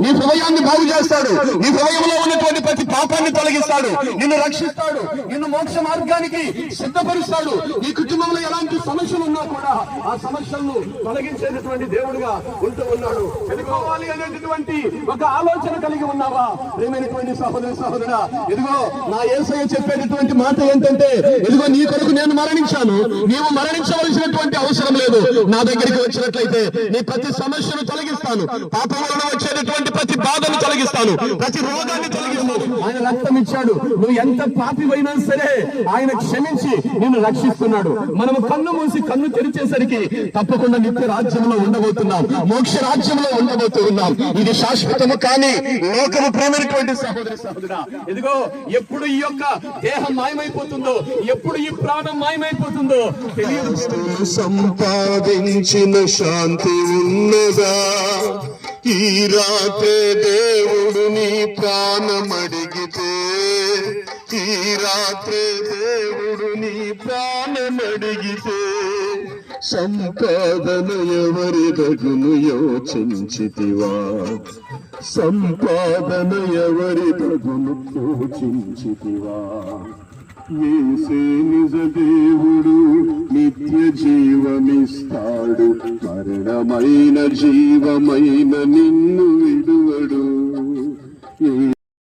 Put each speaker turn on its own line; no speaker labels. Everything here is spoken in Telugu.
నీ హృదయాన్ని బాగు చేస్తాడు, నీ హృదయంలో ఉన్నటువంటి ప్రతి పాపాన్ని తొలగిస్తాడు, నిన్ను రక్షిస్తాడు, నిన్ను మోక్ష మార్గానికి సిద్ధపరుస్తాడు. నీ కుటుంబంలో ఎలాంటి సమస్యలు ఉన్నా కూడా ఆ సమస్యలను తొలగించేటటువంటి దేవుడుగా ఉంటూ ఉన్నాడు. ఎదుకోవాలి అనేటటువంటి ఒక ఆలోచన కలిగి ఉన్నావా ప్రియమైనటువంటి సహోదరి సహోదరుడా? ఇదిగో నా యేసయ్య చెప్పేటటువంటి మాట ఏంటంటే, ఇదిగో నీ కొరకు నేను మరణించాను, నీవు మరణించవలసినటువంటి అవసరం లేదు. నా దగ్గరికి వచ్చినట్లయితే నీ ప్రతి సమస్యను తొలగిస్తాను, పాపం వలన వచ్చేటటువంటి ప్రతి బాధను తొలగిస్తాను, ప్రతి రోగాన్ని తొలగిస్తాను. ఆయన రక్తం ఇచ్చాడు, నువ్వు ఎంత పాపివైనా సరే ఆయన క్షమించి నిన్ను రక్షిస్తున్నాడు. మనము కన్ను మూసి కన్ను తెరిచేసరికి తప్పకుండా నిత్య రాజ్యంలో ఉండబోతున్నాం, మోక్ష రాజ్యంలో ఉండబోతూ ఉన్నాం. ఇది శాశ్వతము కానీ లోకము ప్రేమైనటువంటి సహోదరి సహోదరా, ఇదిగో ఎప్పుడు ఈ యొక్క దేహం మాయమైపోతుందో, ఎప్పుడు ఈ ప్రాణం మాయమైపోతుందో తెలియదు.
సంపాదించిన శాంతి ఉన్నదా? ఈ రాత్రి దేవుడు నీ ప్రాణమడిగితే, ఈ రాత్రి దేవుడు నీ ప్రాణమడిగితే, సంపాదన ఎవరి దగును యోచించితివా? సంపాదన ఎవరి దగును యోచించితివా? యేసే నిజ దేవుడు, నిత్య జీవమిస్తాడు, మరణమైన జీవమైన నిన్ను విడువడు.